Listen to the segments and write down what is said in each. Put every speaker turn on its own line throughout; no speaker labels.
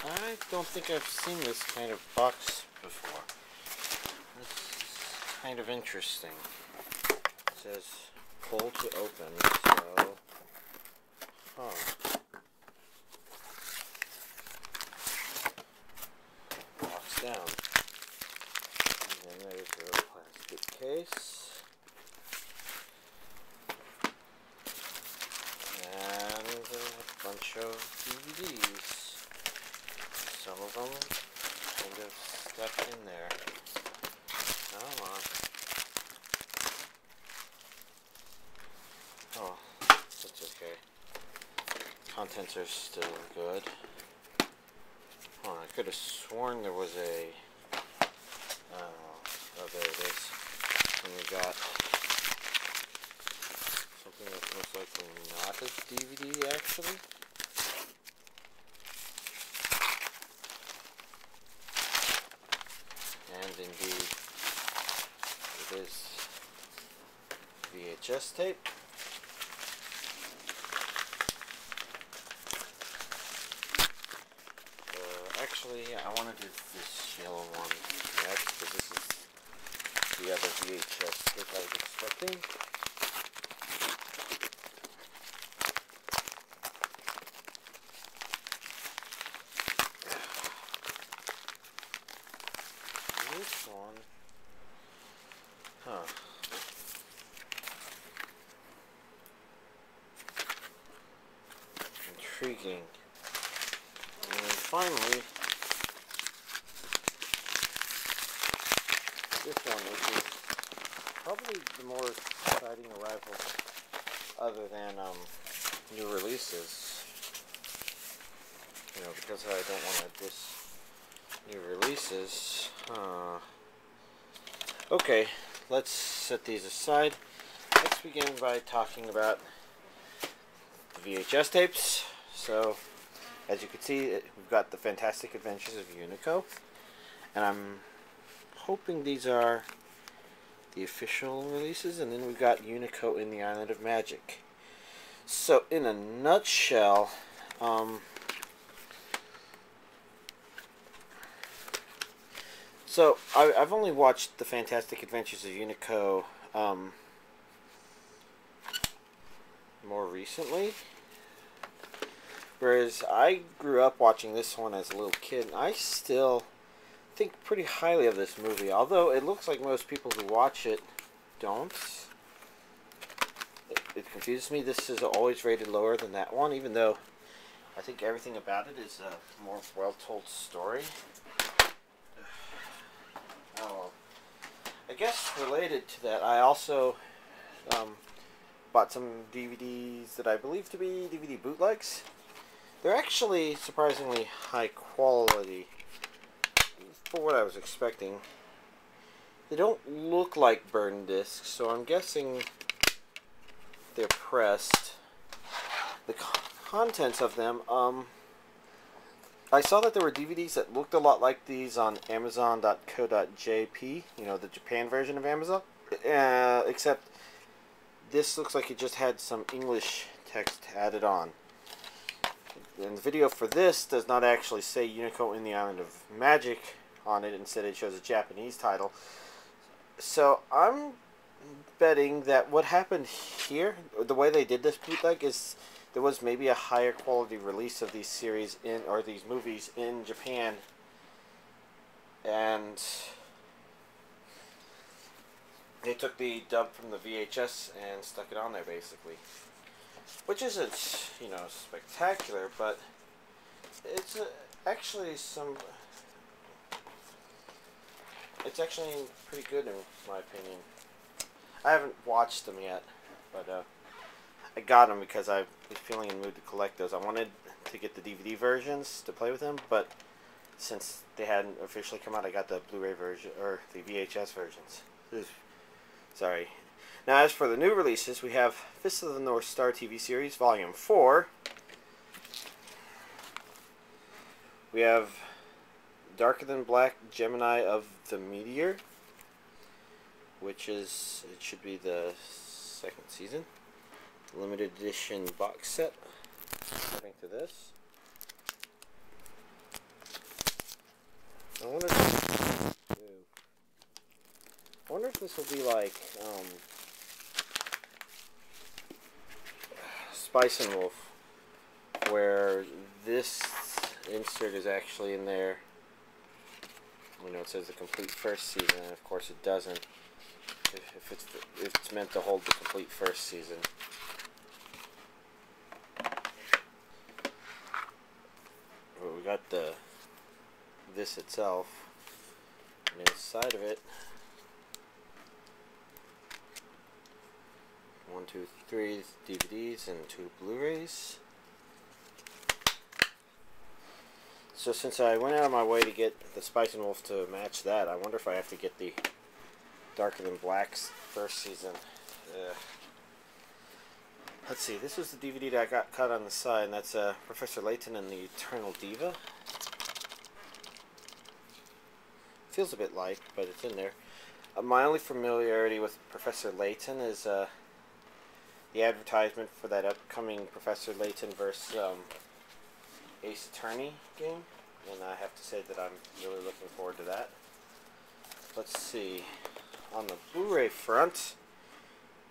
I don't think I've seen this kind of box before. This is kind of interesting. It says pull to open, so... Box down. And then there's a plastic case. And a bunch of DVDs. Some of them kind of stuck in there. Come on. Oh, that's okay. Contents are still good. Oh, I could have sworn there was a... oh, there it is. And we got something that's most likely not a DVD, actually. And indeed, it is VHS tape. Actually, I want to do this yellow one next, because this is the other VHS tape I was expecting. This one, intriguing. And then finally, this one, which is probably the more exciting arrival other than new releases. You know, because I don't want to diss new releases. Okay, let's set these aside. Let's begin by talking about the VHS tapes. So, as you can see, we've got the Fantastic Adventures of Unico, and I'm hoping these are the official releases, and then we've got Unico in the Island of Magic. So, in a nutshell, so I've only watched the Fantastic Adventures of Unico more recently, whereas I grew up watching this one as a little kid, and I still think pretty highly of this movie, although it looks like most people who watch it don't. It confuses me. This is always rated lower than that one, even though I think everything about it is a more well-told story. Oh, well. I guess related to that, I also bought some DVDs that I believe to be DVD bootlegs. They're actually surprisingly high quality for what I was expecting. They don't look like burn discs, so I'm guessing they're pressed. The contents of them, I saw that there were DVDs that looked a lot like these on Amazon.co.jp, you know, the Japan version of Amazon, except this looks like it just had some English text added on. And the video for this does not actually say Unico in the Island of Magic on it. Instead, it shows a Japanese title. So I'm betting that what happened here, the way they did this bootleg, is there was maybe a higher quality release of these series or these movies in Japan, and they took the dub from the VHS and stuck it on there, basically. Which isn't, you know, spectacular, but it's actually it's actually pretty good in my opinion. I haven't watched them yet, but I got them because I was feeling in the mood to collect those. I wanted to get the DVD versions to play with them, but since they hadn't officially come out, I got the Blu-ray version, or the VHS versions. Sorry. Now, as for the new releases, we have Fist of the North Star TV series, Volume 4. We have Darker Than Black Gemini of the Meteor, which is, it should be the second season. Limited edition box set, according to this. this will be like Spice and Wolf, where this insert is actually in there. You know, it says the complete first season, and of course it doesn't. If it's meant to hold the complete first season. Well, we got this itself, and inside of it, 1, 2, 3 DVDs and 2 Blu-rays. So since I went out of my way to get the Spice and Wolf to match that, I wonder if I have to get the Darker Than Black's first season. Let's see, this was the DVD that I got cut on the side, and that's Professor Layton and the Eternal Diva. Feels a bit light, but it's in there. My only familiarity with Professor Layton is the advertisement for that upcoming Professor Layton vs. Ace Attorney game, and I have to say that I'm really looking forward to that. Let's see, on the Blu-ray front,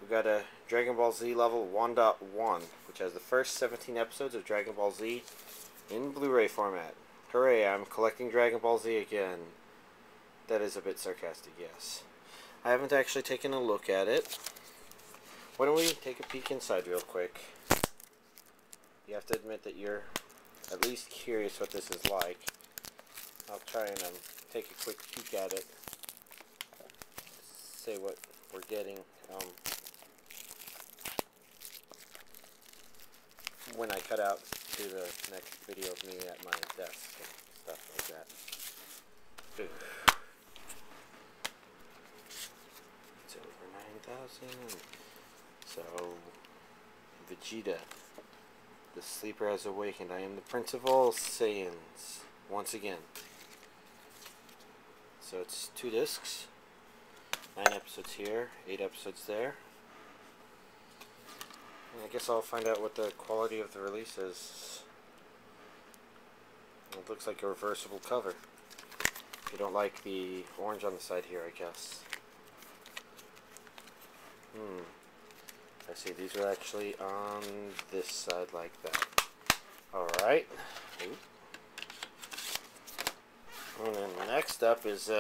we've got a Dragon Ball Z level 1.1, which has the first 17 episodes of Dragon Ball Z in Blu-ray format. Hooray, I'm collecting Dragon Ball Z again. That is a bit sarcastic, yes. I haven't actually taken a look at it. Why don't we take a peek inside real quick? You have to admit that you're at least curious what this is like. I'll try and take a quick peek at it. Say what we're getting when I cut out to the next video of me at my desk and stuff like that. It's over 9,000. So, Vegeta. The sleeper has awakened. I am the Prince of all Saiyans. Once again. So it's 2 discs. 9 episodes here. 8 episodes there. And I guess I'll find out what the quality of the release is. It looks like a reversible cover. You don't like the orange on the side here, I guess. I see, these are actually on this side like that. Alright. And then next up is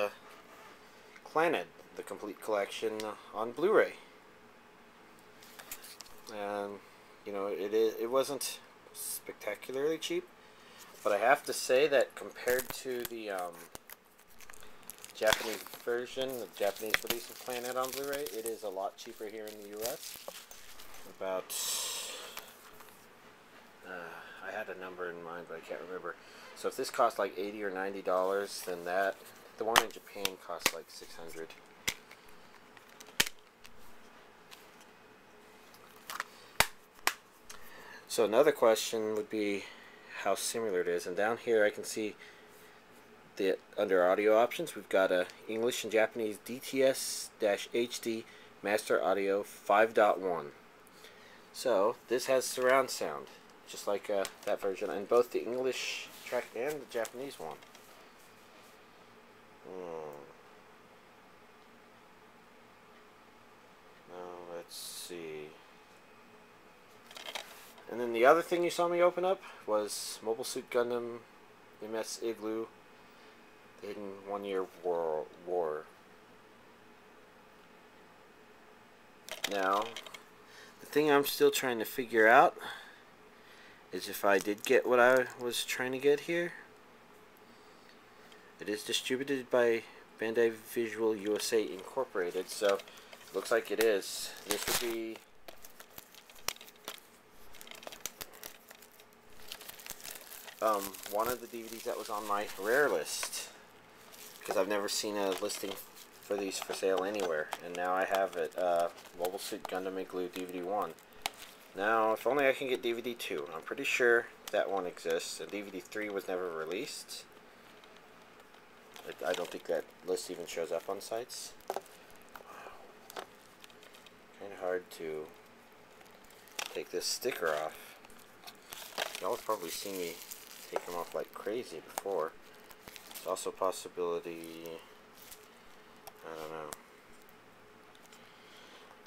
Clannad, the complete collection on Blu-ray. And, you know, it wasn't spectacularly cheap, but I have to say that compared to the Japanese version, the Japanese release of Clannad on Blu-ray, it is a lot cheaper here in the US. About, I had a number in mind, but I can't remember. So if this costs like $80 or $90, then the one in Japan costs like $600. So another question would be how similar it is. And down here I can see that under audio options we've got a English and Japanese DTS-HD Master Audio 5.1. So this has surround sound, just like that version, in both the English track and the Japanese one. Now let's see. And then the other thing you saw me open up was Mobile Suit Gundam MS Igloo, the Hidden 1 Year War. Now, the thing I'm still trying to figure out is if I did get what I was trying to get here. It is distributed by Bandai Visual USA Incorporated, so it looks like it is. This would be one of the DVDs that was on my rare list, because I've never seen a listing for these for sale anywhere, and now I have it. Mobile Suit Gundam Igloo DVD 1. Now, if only I can get DVD 2. I'm pretty sure that one exists, and DVD 3 was never released. I don't think that list even shows up on sites. Wow. Kind of hard to take this sticker off. Y'all have probably seen me take them off like crazy before. There's also a possibility, I don't know.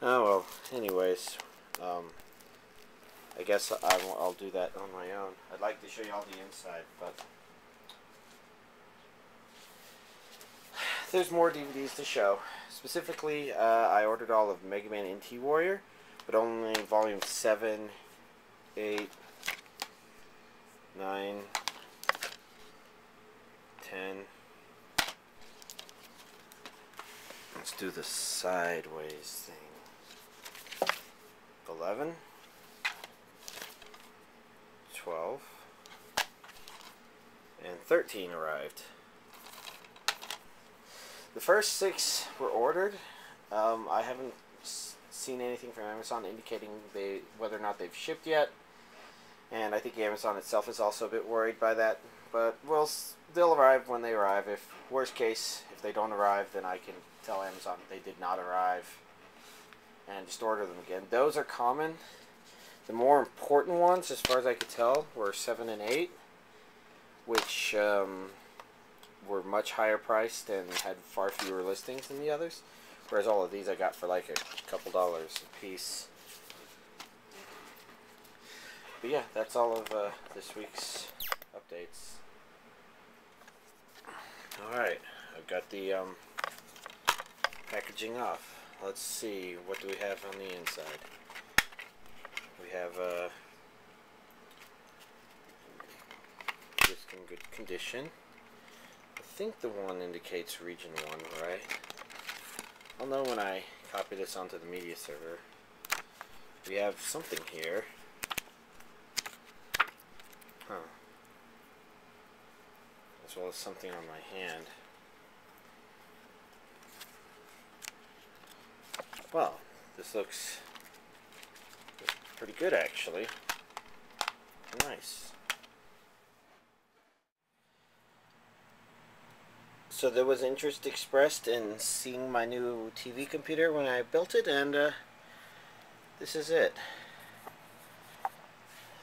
Oh well, anyways, I guess I'll do that on my own. I'd like to show you all the inside, but there's more DVDs to show. Specifically, I ordered all of Megaman NT Warrior, but only volume 7, 8, 9, 10. Let's do the sideways thing. 11, 12, and 13 arrived. The first 6 were ordered. I haven't seen anything from Amazon indicating whether or not they've shipped yet, and I think Amazon itself is also a bit worried by that. But well, they'll arrive when they arrive. If worst case, if they don't arrive, then I can tell Amazon they did not arrive and just order them again. Those are common. The more important ones, as far as I could tell, were 7 and 8, which were much higher priced and had far fewer listings than the others. Whereas all of these I got for like a couple dollars a piece. But yeah, that's all of this week's updates. Alright, I've got the packaging off. Let's see, what do we have on the inside? We have disc in good condition. I think the one indicates region 1, right? I'll know when I copy this onto the media server. We have something here. Huh. As well as something on my hand. Well, this looks pretty good actually. Nice. So there was interest expressed in seeing my new TV computer when I built it, and this is it.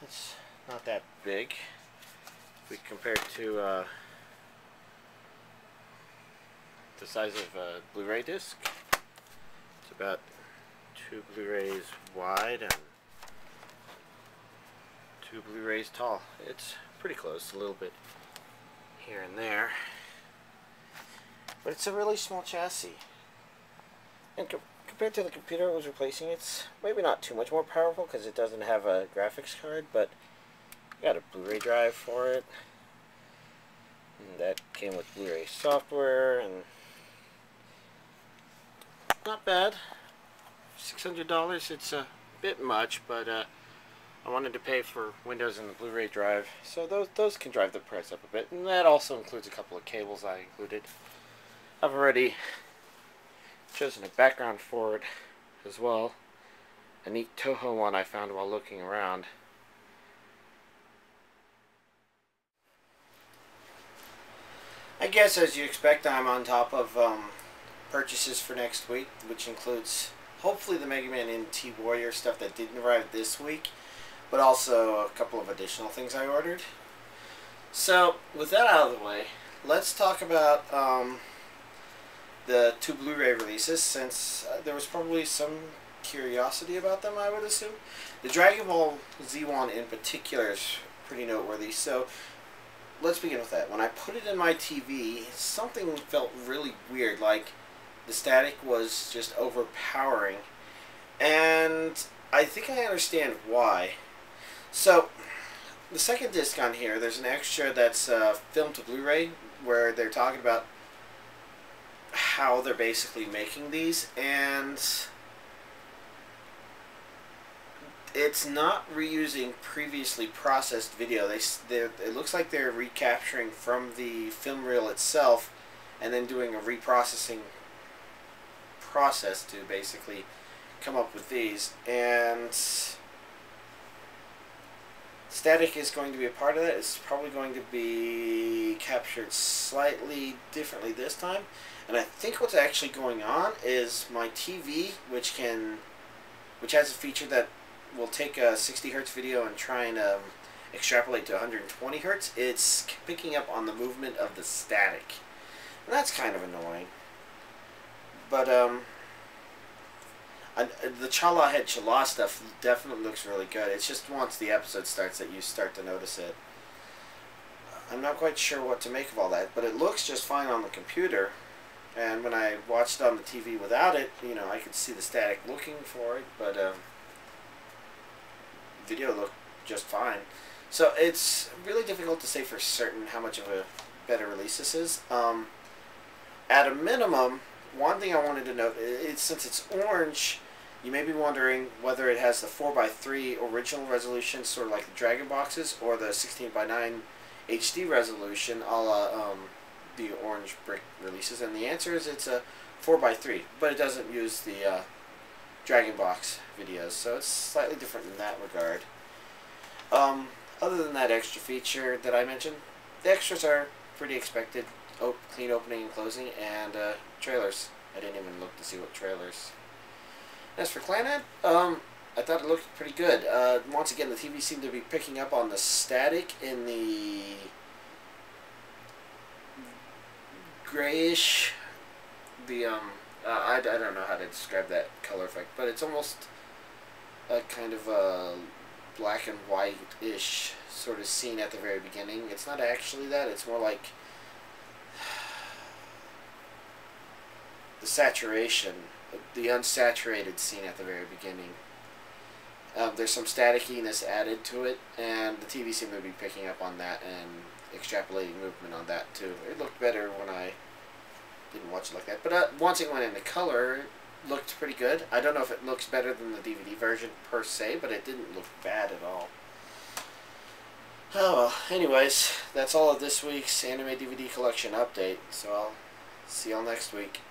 It's not that big if we compare it to the size of a Blu-ray disc. It's about 2 Blu-rays wide and 2 Blu-rays tall. It's pretty close, a little bit here and there. But it's a really small chassis. And compared to the computer it was replacing, it's maybe not too much more powerful because it doesn't have a graphics card, but I got a Blu-ray drive for it. And that came with Blu-ray software, and not bad. $600, it's a bit much, but I wanted to pay for Windows and the Blu-ray drive, so those can drive the price up a bit. And that also includes a couple of cables I included. I've already chosen a background for it as well. A neat Toho one I found while looking around. I guess as you expect, I'm on top of purchases for next week, which includes hopefully the Megaman NT Warrior stuff that didn't arrive this week, but also a couple of additional things I ordered. So with that out of the way, let's talk about the 2 Blu-ray releases, since there was probably some curiosity about them, I would assume. The Dragon Ball Z one in particular is pretty noteworthy, so let's begin with that. When I put it in my TV, something felt really weird, like the static was just overpowering, and I think I understand why. So, the second disc on here, there's an extra that's filmed to Blu-ray, where they're talking about how they're basically making these, and it's not reusing previously processed video. It looks like they're recapturing from the film reel itself and then doing a reprocessing process to basically come up with these. And static is going to be a part of that. It's probably going to be captured slightly differently this time. And I think what's actually going on is my TV, which has a feature that will take a 60 Hertz video and try and extrapolate to 120 Hertz. It's picking up on the movement of the static. And that's kind of annoying. But The Chala Head Chala stuff definitely looks really good. It's just once the episode starts that you start to notice it. I'm not quite sure what to make of all that, but it looks just fine on the computer. And when I watched it on the TV without it, you know, I could see the static looking for it, but video looked just fine. So it's really difficult to say for certain how much of a better release this is. At a minimum, one thing I wanted to note is since it's orange, you may be wondering whether it has the 4:3 original resolution, sort of like the Dragon boxes, or the 16:9 HD resolution, a la the orange brick releases. And the answer is it's a 4:3, but it doesn't use the Dragon box videos, so it's slightly different in that regard. Other than that extra feature that I mentioned, the extras are pretty expected. Clean opening and closing, and trailers. I didn't even look to see what trailers. As for Clannad, I thought it looked pretty good. Once again, the TV seemed to be picking up on the static in the grayish, I don't know how to describe that color effect, but it's almost a kind of a black and white-ish sort of scene at the very beginning. It's not actually that, it's more like the saturation, the unsaturated scene at the very beginning. There's some staticiness added to it, and the TV seemed to be picking up on that and extrapolating movement on that too. It looked better when I didn't watch it like that. But once it went into color, it looked pretty good. I don't know if it looks better than the DVD version per se, but it didn't look bad at all. Oh well, anyways, that's all of this week's Anime DVD Collection update, so I'll see y'all next week.